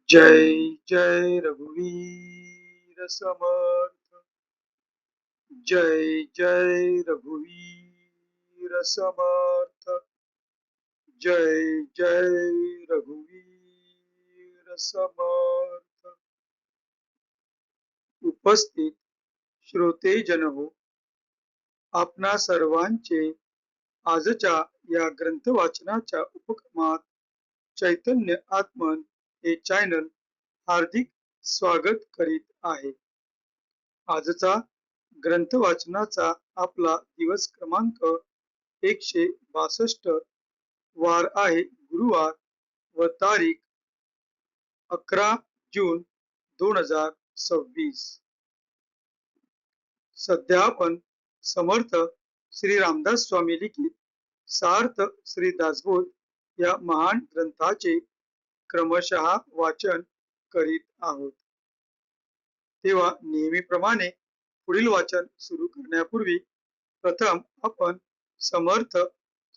जय जय रघुवीर समर्थ। जय जय रघुवीर समर्थ। जय जय रघुवीर समर्थ। उपस्थित श्रोते जन हो, आपणा सर्वांचे आजच्या या ग्रंथ वाचनाच्या उपक्रमात चैतन्य आत्मन हे चॅनल हार्दिक स्वागत करीत आहे। आजचा ग्रंथ वाचनाचा आपला दिवस क्रमांक 162, वार आहे गुरुवार व तारीख 11 जून 2026। सध्या आपण समर्थ श्री रामदास स्वामी लिखित सार्थ श्री दासबोध या महान ग्रंथाचे क्रमशः वाचन करीत आहोत। तेव्हा नेहमीप्रमाणे पुढील वाचन सुरू करण्यापूर्वी प्रथम आपण समर्थ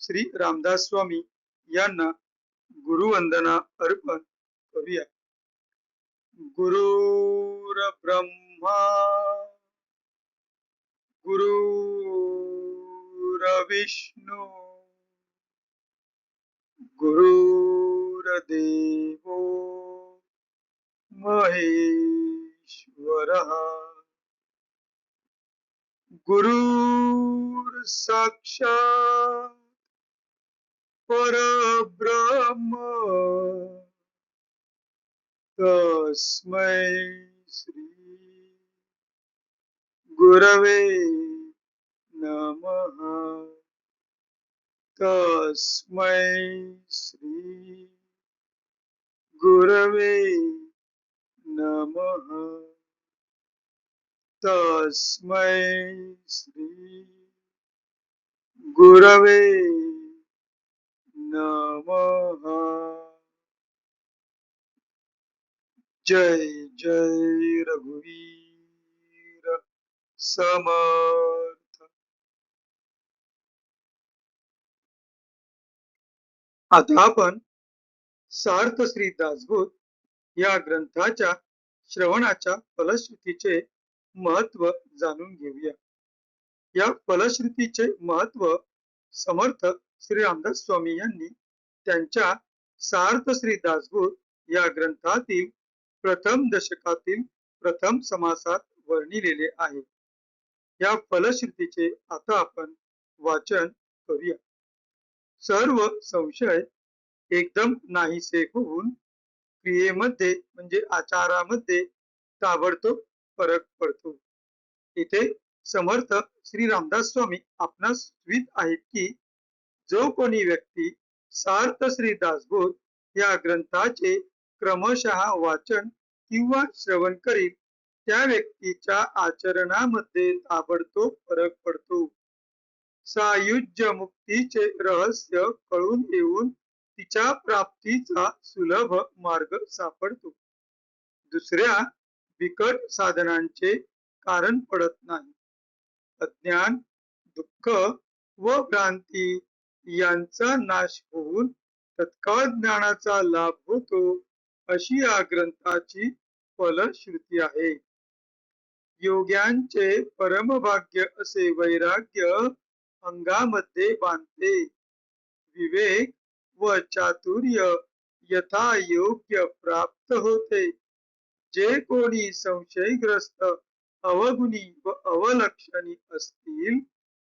श्री रामदास स्वामी यांना गुरुवंदना अर्पण करूया। गुरुर ब्रह्मा गुरुर विष्णू गुरुर्देवो महेश्वरः गुरुर साक्षात् परब्रह्म तस्मै श्री गुरवे नमः। तस्मै श्री गुरवे नमः। तस्मै श्री गुरवे नमः। जय जय रघुवीर समर्थ। आता आपण सार्थ श्री दासबोध या ग्रंथाच्या श्रवणाच्या फलश्रुतीचे महत्व जाणून घेऊया। या फलश्रुतीचे महत्व समर्थ श्री रामदास स्वामी यांनी त्यांच्या सार्थ श्री दासबोध या ग्रंथातील प्रथम दशकातील प्रथम समासात वर्णिलेले आहे। या फलश्रुतीचे आता आपण वाचन करूया। सर्व संशय एकदम नाहीसे होऊन क्रियेमध्ये म्हणजे आचारामध्ये ताबडतोब फरक पडतो। इथे समर्थ श्री रामदास स्वामी आपणास सुचवीत आहेत की जो कोणी व्यक्ती सार्थ श्री दासबोध या ग्रंथाचे क्रमशः वाचन किंवा श्रवण करील त्या व्यक्तीच्या आचरणामध्ये ताबडतोब फरक पडतो। सायुज्य मुक्तीचे रहस्य कळून येऊन तिच्या प्राप्तीचा सुलभ मार्ग सापडतो। दुसऱ्या बिकट साधनांचे कारण पडत नाही। अज्ञान, दुःख व भ्रांती यांचा नाश होऊन तत्काळ ज्ञानाचा लाभ होतो, अशी या ग्रंथाची फलश्रुती आहे। योग्यांचे परमभाग्य असे वैराग्य अंगामध्ये बांधते। विवेक व चातुर्य यथा योग्य प्राप्त होते। जे कोणी संशयग्रस्त, अवगुणी व अवलक्षणी असतील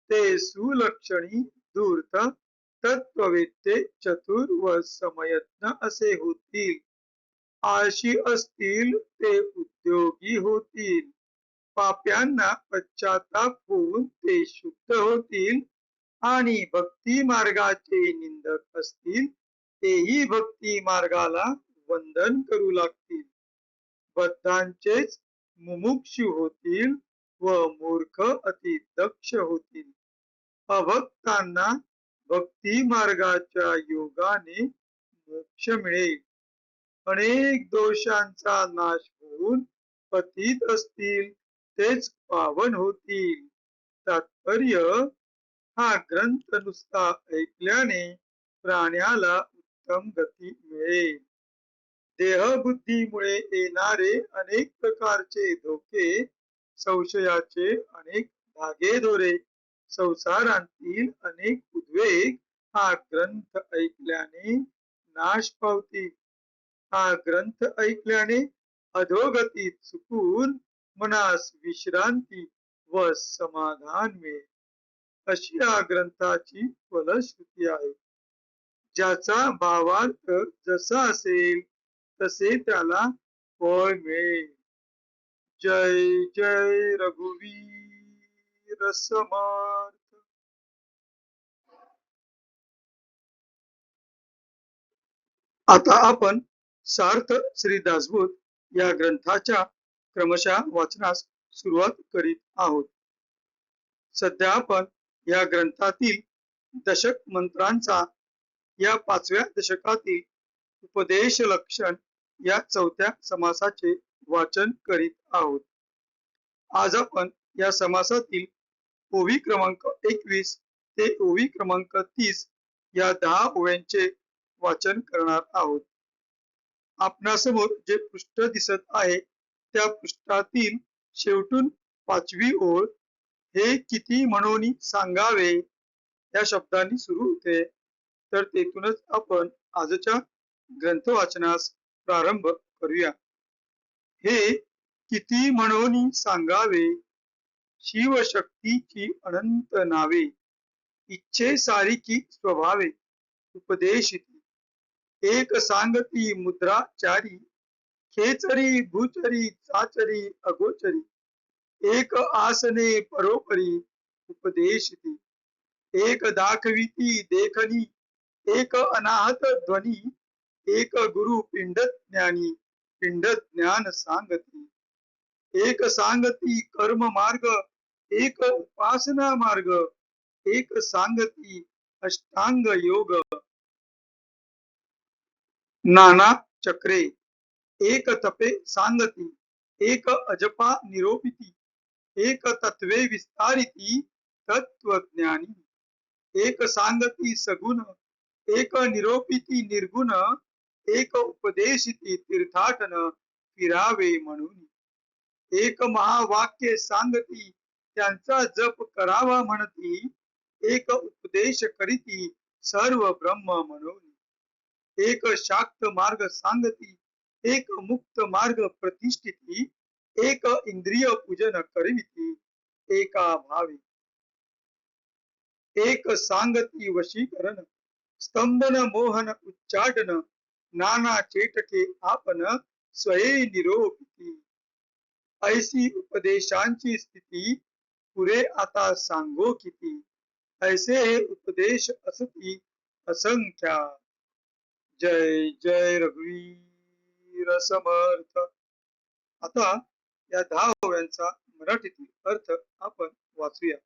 ते सुलक्षणी, धूर्त, तत्ववेत्ते, चतुर व समयज्ञ असे होतील। आळशी असतील ते उद्योगी होतील। पाप्यांना पश्चाताप होऊन ते शुद्ध होतील आणि भक्ती मार्गाचे निंदक असतील तेही भक्ती मार्गाला वंदन करू लागतील। बद्धांचेच मुमुक्षु होतील व मूर्ख अति दक्ष होतील। अभक्तांना भक्ती मार्गाच्या योगाने मोक्ष मिळेल। अनेक दोषांचा नाश होऊन पतित असतील तेच पावन होतील। तात्पर्य, हा ग्रंथ नुसता ऐकल्याने प्राण्याला उत्तम गती मिळेल। देहबुद्धीमुळे येणारे अनेक प्रकारचे धोके, संशयाचे अनेक धागेदोरे, संसारांतील अनेक उद्वेग हा ग्रंथ ऐकल्याने नाश पावतील. हा ग्रंथ ऐकल्याने अधोगतीत चुकून मनास विश्रांती व समाधान मिळेल, अशी या ग्रंथाची फलश्रुती आहे. ज्याचा भावार्थ जसा असेल तसे त्याला फळ मिळेल. जय जय रघुवीर समर्थ. आता आपण सार्थ श्री दासबोध या ग्रंथाच्या क्रमशः वाचनास सुरुवात करीत आहोत. सध्या आपण या ग्रंथातील दशक मंत्रांचा या 5व्या दशकातील उपदेश लक्षण या 4थ्या समासाचे वाचन करीत आहोत. आज आपण या समासातील ओवी क्रमांक 21 ते ओवी क्रमांक 30 या 10 ओव्यांचे वाचन करणार आहोत. आपणासमोर जे पृष्ठ दिसत आहे त्या पृष्ठातील शेवटून 5वी ओळ हे किती म्हणून सांगावे या शब्दांनी सुरू होते. तर तेथूनच आपण आजच्या ग्रंथ वाचनास प्रारंभ करूया. हे किती म्हणून सांगावे, शिवशक्तीची अनंत नावे, इच्छे सारिकी स्वभावे, उपदेशिती एक सांगती मुद्राचारी, खेचरी भूचरी चाचरी अगोचरी, एक आसने परोपरी, उपदेशिती एक दाखविती देखनी, एक अनाहत ध्वनी, एक गुरु पिंड ज्ञानी, पिंड ज्ञान सांगती, एक सांगती कर्म मार्ग, एक उपासना मार्ग, एक सांगती अष्टांग योग, नाना चक्रे, एक तपे सांगती, एक अजपा निरोपिती, एक तत्वे विस्तारिती तत्वज्ञानी, एक सांगती सगुण, एक निरोपिती निर्गुण, एक उपदेशिती तीर्थाटन फिरावे म्हणून, एक महावाक्य सांगती त्यांचा जप करावा म्हणती, एक उपदेश करीती सर्व ब्रह्म म्हणून, एक शाक्त मार्ग सांगती, एक मुक्त मार्ग प्रतिष्ठिती, एक इंद्रिय पूजन करविती एका भावी, एक सांगती वशीकरण, स्तंभन मोहन उच्चाटन, नाना चेटके आपण स्वये निरोपिती, ऐसी उपदेशांची स्थिती पुरे आता सांगो किती, ऐसे हे उपदेश असती असंख्या. जय जय रघुवीर समर्थ. आता या 10 ओव्यांचा मराठीतील अर्थ आपण वाचूया.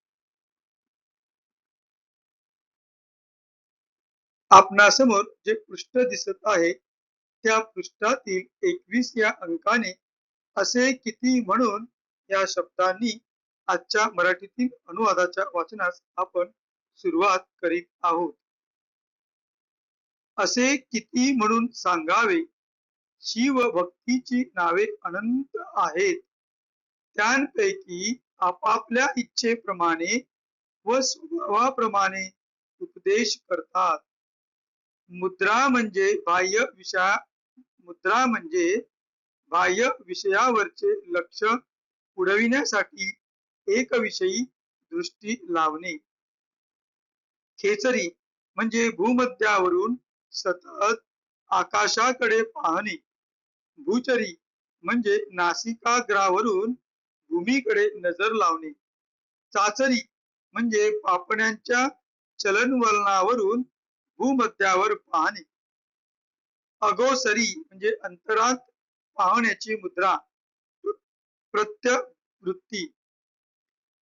आपणासमोर जे पृष्ठ दिसत आहे त्या पृष्ठातील 21 या अंकाने असे किती म्हणून या शब्दांनी आजच्या मराठीतील अनुवादाच्या वाचनास आपण सुरुवात करीत आहोत. असे किती म्हणून सांगावे, शिवभक्तीची नावे अनंत आहेत, त्यांपैकी आपापल्या इच्छेप्रमाणे व स्वभावाप्रमाणे उपदेश करतात. मुद्रा म्हणजे बाह्य विषयावरचे लक्ष उडविण्यासाठी एक विषयी दृष्टी लावणे. खेचरी म्हणजे भूमध्यावरून सतत आकाशाकडे पाहणे. भूचरी म्हणजे नासिकाग्रावरून भूमीकडे नजर लावणे. चाचरी म्हणजे पापण्यांच्या चलनवलनावरून भूमध्यावर पाहणे. अगोसरी म्हणजे अंतरात पाहण्याची मुद्रा, प्रत्यवृत्ती.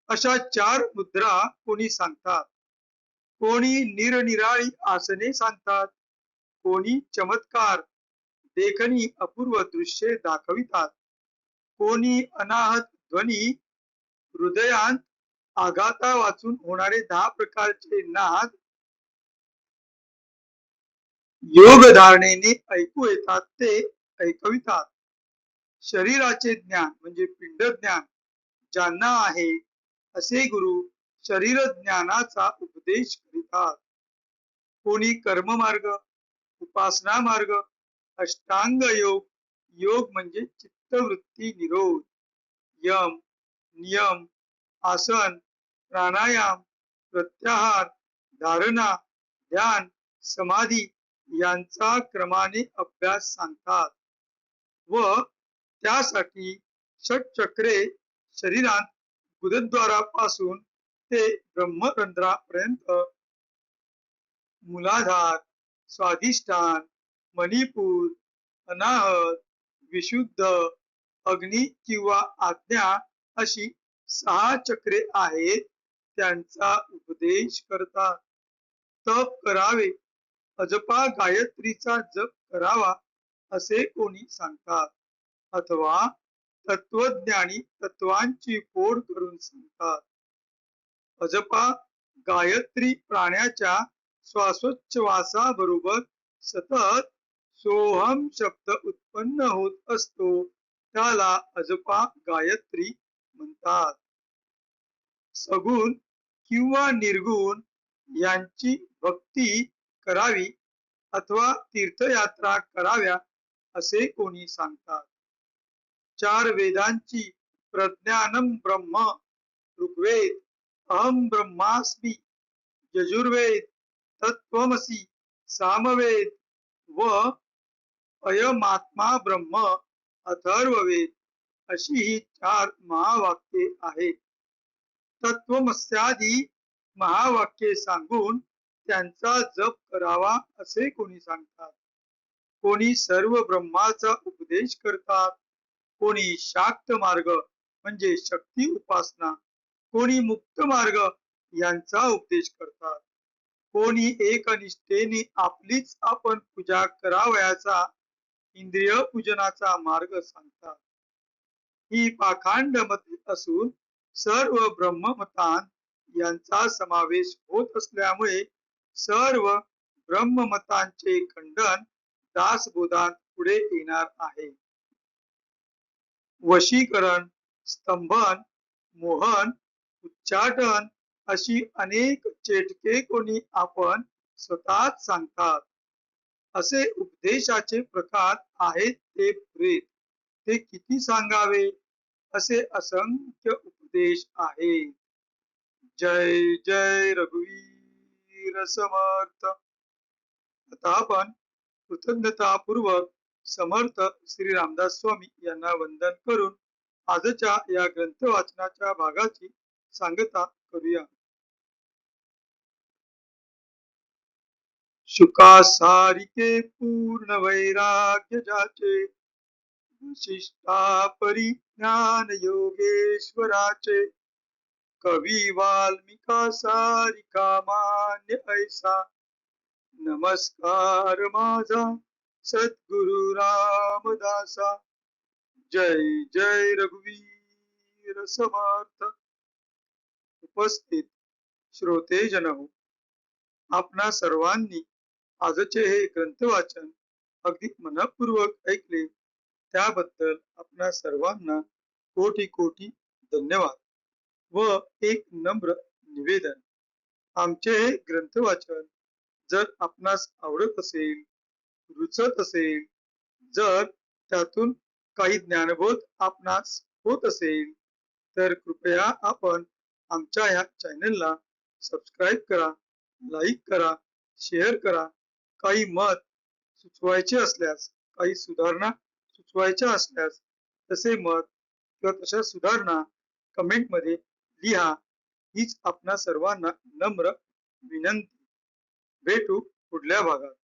अशा 4 मुद्रा कोणी सांगतात. कोणी निरनिराळी आसने सांगतात, कोणी चमत्कार देखणी अपूर्व दृश्ये दाखवितात, कोणी अनाहत ध्वनी, हृदयांत आघाता वाचून होणारे 10 प्रकारचे नाद योग धारणेने ऐकू येतात ते ऐकवितात. शरीराचे ज्ञान म्हणजे पिंड ज्ञान ज्यांना आहे असे गुरु शरीर ज्ञानाचा उपदेश करीतात. कोणी कर्म मार्ग, उपासना मार्ग, अष्टांग योग, योग म्हणजे चित्तवृत्ती निरोध, यम, नियम, आसन, प्राणायाम, प्रत्याहार, धारणा, ध्यान, समाधी यांचा क्रमाने अभ्यास सांगतात व त्यासाठी षटचक्रे शरीरात गुदद्वारापासून ते ब्रह्मरंध्रापर्यंत मूलाधार, स्वाधिष्ठान, मणिपूर, अनाहत, विशुद्ध, अग्नी किंवा आज्ञा अशी 6 चक्रे आहेत त्यांचा उपदेश करतात. तप करावे, अजपा गायत्रीचा जप करावा असे कोणी सांगतात अथवा तत्वज्ञानी तत्वांची फोड करून सांगतात. अजपा गायत्री प्राण्याच्या श्वासोच्छवासाबरोबर सतत सोहम शब्द उत्पन्न होत असतो त्याला अजपा गायत्री म्हणतात. सगुण किंवा निर्गुण यांची भक्ती करावी अथवा तीर्थयात्रा कराव्या असे कोणी सांगतात. 4 वेदांची प्रज्ञानम ब्रह्म ऋग्वेद, अहम ब्रह्मास्मि यजुर्वेद, तत्त्वमसि सामवेद व अयमात्मा ब्रह्म अथर्ववेद अशी ही 4 महावाक्ये आहेत. तत्वमस्यादी महावाक्ये सांगून त्यांचा जप करावा असे कोणी सांगतात. कोणी सर्व ब्रह्माचा उपदेश करतात, कोणी शाक्त मार्ग म्हणजे शक्ती उपासना, कोणी मुक्त मार्ग यांचा उपदेश करतात, कोणी एकनिष्ठेने आपलीच आपण पूजा करावयाचा इंद्रिय पूजनाचा मार्ग सांगतात. ही पाखांड मते असून सर्व ब्रह्ममतांत यांचा समावेश होत असल्यामुळे सर्व ब्रह्ममतांचे खंडन दासबोधात पुढे येणार आहे. वशीकरण, स्तंभन, मोहन, उच्चाटन अशी अनेक चेटके कोणी आपण स्वतःच सांगतात. असे उपदेशाचे प्रकार आहेत ते पुरेत. ते किती सांगावे असे असंख्य उपदेश आहेत. जय जय रघुवीर समर्थ. आता आपण कृतज्ञतापूर्वक समर्थ श्री रामदास स्वामी यांना वंदन करून आजच्या या ग्रंथ वाचनाच्या भागाची सांगता करूया. शुकासारिके पूर्ण वैराग्य जाचे, विशिष्टा परिज्ञान योगेश्वराचे, कवी वाल्मिका सारिका मान्य ऐसा, नमस्कार माझा सद्गुरु रामदासा. जय जय रघुवीर समर्थ. उपस्थित श्रोतेजन हो, आपणा सर्वांनी आजचे हे ग्रंथ वाचन अगदी मनपूर्वक ऐकले त्याबद्दल आपणा सर्वांना कोटी कोटी धन्यवाद व एक नम्र निवेदन. आमचे हे ग्रंथ वाचन जर आपणास आवडत असेल, रुचत असेल, जर त्यातून काही ज्ञानबोध आपणास होत असेल तर कृपया आपण आमच्या या चॅनलला सबस्क्राईब करा, लाईक करा, शेअर करा. काही मत सुचवायचे असल्यास, काही सुधारणा सुचवायच्या असल्यास तसे मत किंवा तशा सुधारणा कमेंटमध्ये लिहा. हीच आपणा सर्वांना नम्र विनंती. भेटू पुढल्या भागात.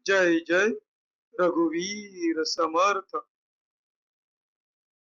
जय जय रघुवीर समर्थ.